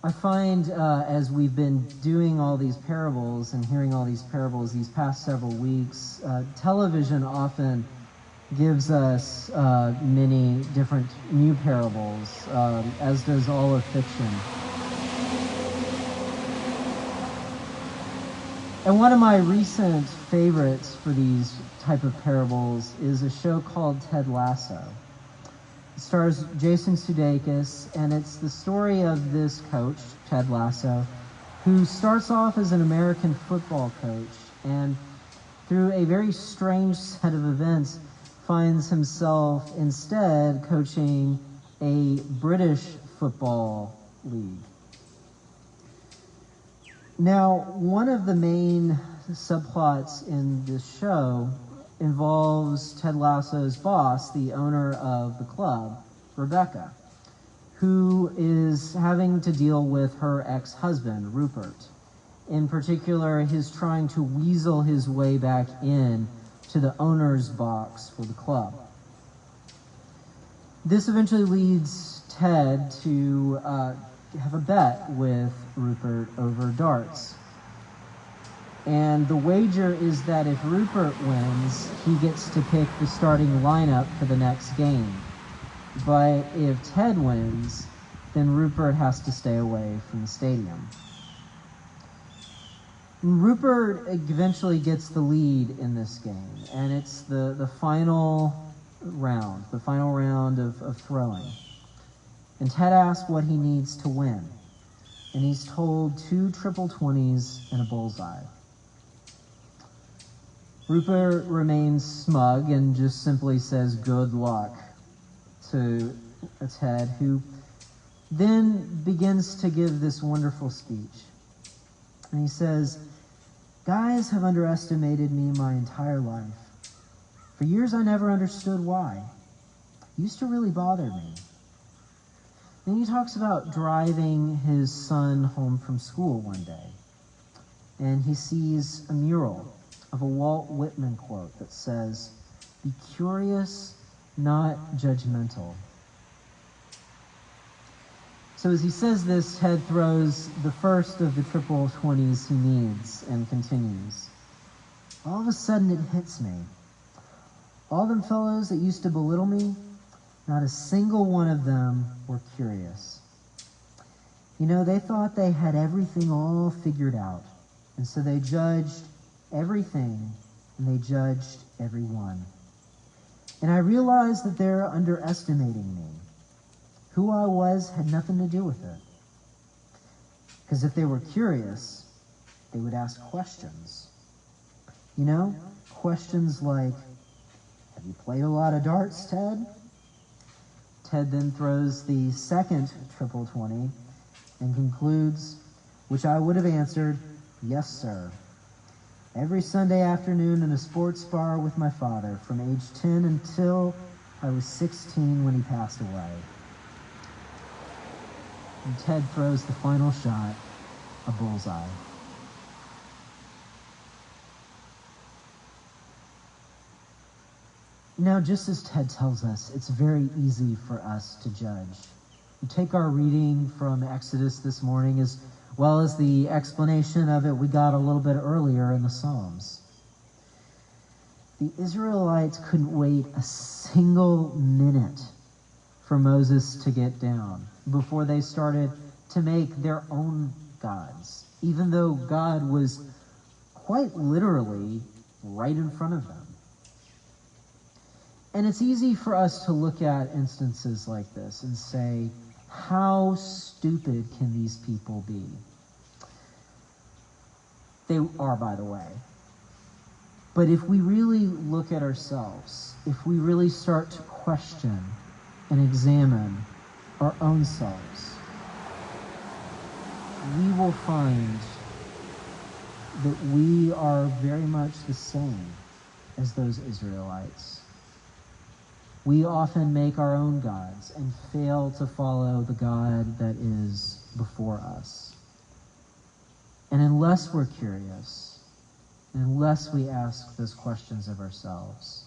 I find as we've been doing all these parables and hearing all these parables these past several weeks, television often gives us many different new parables, as does all of fiction. And one of my recent favorites for these type of parables is a show called Ted Lasso. It stars Jason Sudeikis, and it's the story of this coach, Ted Lasso, who starts off as an American football coach, and through a very strange set of events, finds himself instead coaching a British football league. Now, one of the main subplots in this show involves Ted Lasso's boss, the owner of the club, Rebecca, who is having to deal with her ex-husband, Rupert. In particular, he's trying to weasel his way back in to the owner's box for the club. This eventually leads Ted to have a bet with Rupert over darts. And the wager is that if Rupert wins, he gets to pick the starting lineup for the next game. But if Ted wins, then Rupert has to stay away from the stadium. Rupert eventually gets the lead in this game, and it's the final round of throwing. And Ted asks what he needs to win, and he's told 2 triple 20s and a bullseye. Rupert remains smug and just simply says good luck to Ted, who then begins to give this wonderful speech. And he says, "Guys have underestimated me my entire life. For years I never understood why. It used to really bother me." Then he talks about driving his son home from school one day, and he sees a mural of a Walt Whitman quote that says, "Be curious, not judgmental." So as he says this, Ted throws the first of the triple 20s he needs and continues. "All of a sudden it hits me. All them fellows that used to belittle me, not a single one of them were curious. You know, they thought they had everything all figured out, and so they judged everything, and they judged everyone. And I realized that they're underestimating me. Who I was had nothing to do with it. Because if they were curious, they would ask questions. You know, questions like, have you played a lot of darts, Ted?" Ted then throws the second triple 20 and concludes, which I would have answered, "Yes, sir. Every Sunday afternoon in a sports bar with my father from age 10 until I was 16 when he passed away." And Ted throws the final shot, a bullseye. Now, just as Ted tells us, it's very easy for us to judge. We take our reading from Exodus this morning as well as the explanation of it we got a little bit earlier in the Psalms. The Israelites couldn't wait a single minute for Moses to get down before they started to make their own gods, even though God was quite literally right in front of them. And it's easy for us to look at instances like this and say, how stupid can these people be? They are, by the way. But if we really look at ourselves, if we really start to question and examine our own selves, we will find that we are very much the same as those Israelites. We often make our own gods and fail to follow the God that is before us. And unless we're curious, unless we ask those questions of ourselves,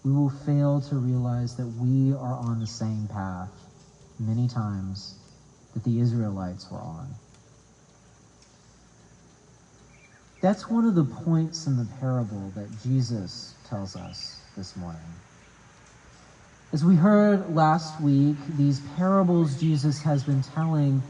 we will fail to realize that we are on the same path many times that the Israelites were on. That's one of the points in the parable that Jesus tells us this morning. As we heard last week, these parables Jesus has been telling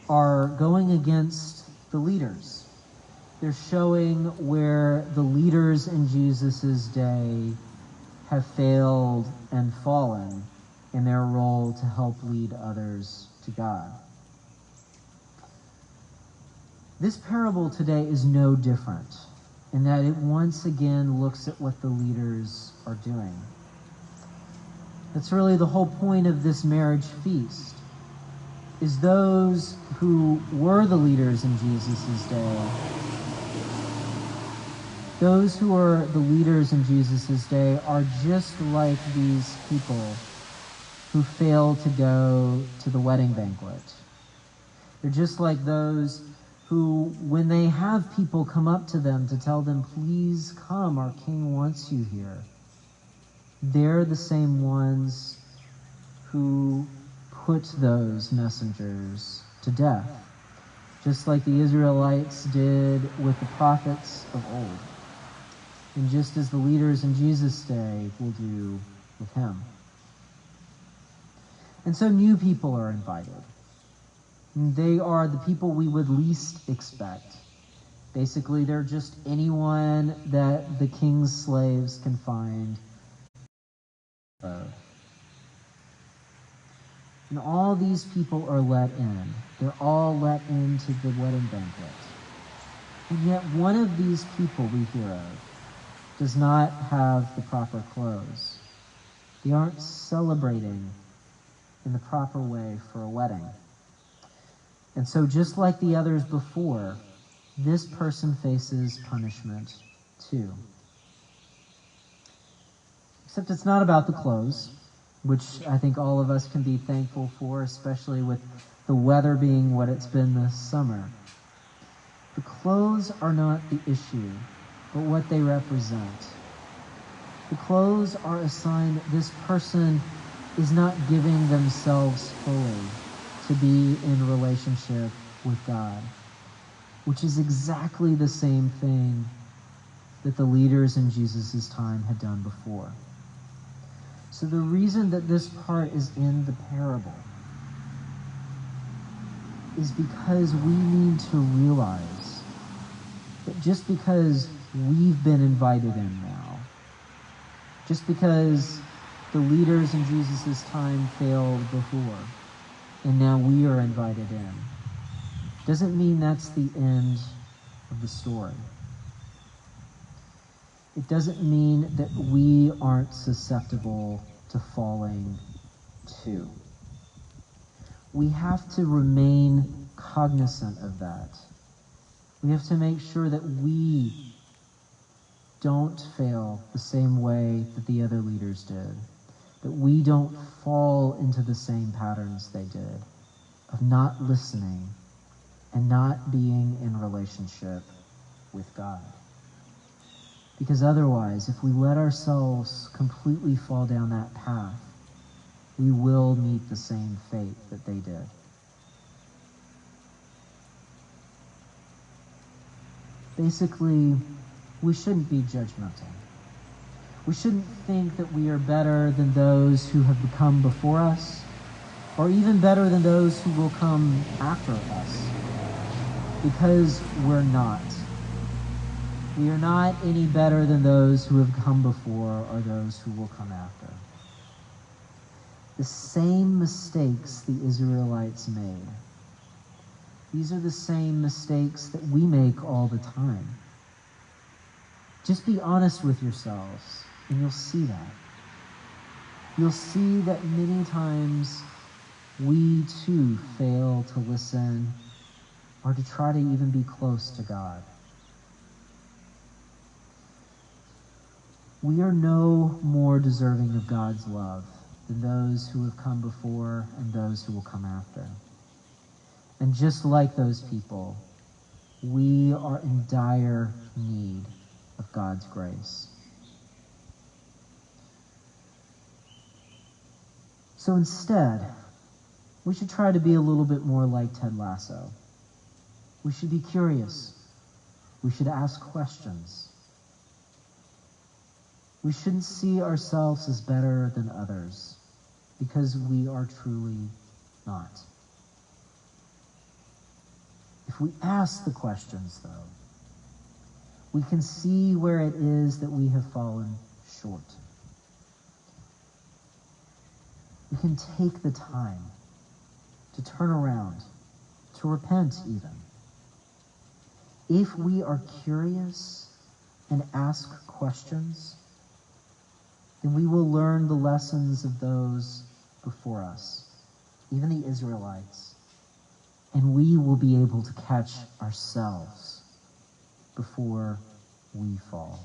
are going against the leaders. They're showing where the leaders in Jesus' day have failed and fallen in their role to help lead others to God. This parable today is no different in that it once again looks at what the leaders are doing. That's really the whole point of this marriage feast, is those who were the leaders in Jesus' day. Those who are the leaders in Jesus' day are just like these people who failed to go to the wedding banquet. They're just like those who, when they have people come up to them to tell them, please come, our king wants you here, they're the same ones who put those messengers to death, just like the Israelites did with the prophets of old, and just as the leaders in Jesus' day will do with him. And so new people are invited. They are the people we would least expect. Basically, they're just anyone that the king's slaves can find. And all these people are let in. They're all let into the wedding banquet. And yet one of these people we hear of does not have the proper clothes. They aren't celebrating in the proper way for a wedding. And so just like the others before, this person faces punishment too. Except it's not about the clothes, which I think all of us can be thankful for, especially with the weather being what it's been this summer. The clothes are not the issue, but what they represent. The clothes are a sign that this person is not giving themselves fully to be in relationship with God, which is exactly the same thing that the leaders in Jesus' time had done before. So the reason that this part is in the parable is because we need to realize that just because we've been invited in now, just because the leaders in Jesus' time failed before, and now we are invited in, doesn't mean that's the end of the story. It doesn't mean that we aren't susceptible to falling too. We have to remain cognizant of that. We have to make sure that we don't fail the same way that the other leaders did, that we don't fall into the same patterns they did of not listening and not being in relationship with God. Because otherwise, if we let ourselves completely fall down that path, we will meet the same fate that they did. Basically, we shouldn't be judgmental. We shouldn't think that we are better than those who have come before us, or even better than those who will come after us, because we're not. We are not any better than those who have come before or those who will come after. The same mistakes the Israelites made, these are the same mistakes that we make all the time. Just be honest with yourselves, and you'll see that. You'll see that many times we too fail to listen or to try to even be close to God. We are no more deserving of God's love than those who have come before and those who will come after. And just like those people, we are in dire need of God's grace. So instead, We should try to be a little bit more like Ted Lasso. We should be curious. We should ask questions. We shouldn't see ourselves as better than others, because we are truly not. If we ask the questions, though, we can see where it is that we have fallen short. We can take the time to turn around, to repent even. If we are curious and ask questions, then we will learn the lessons of those before us, even the Israelites, and we will be able to catch ourselves before we fall.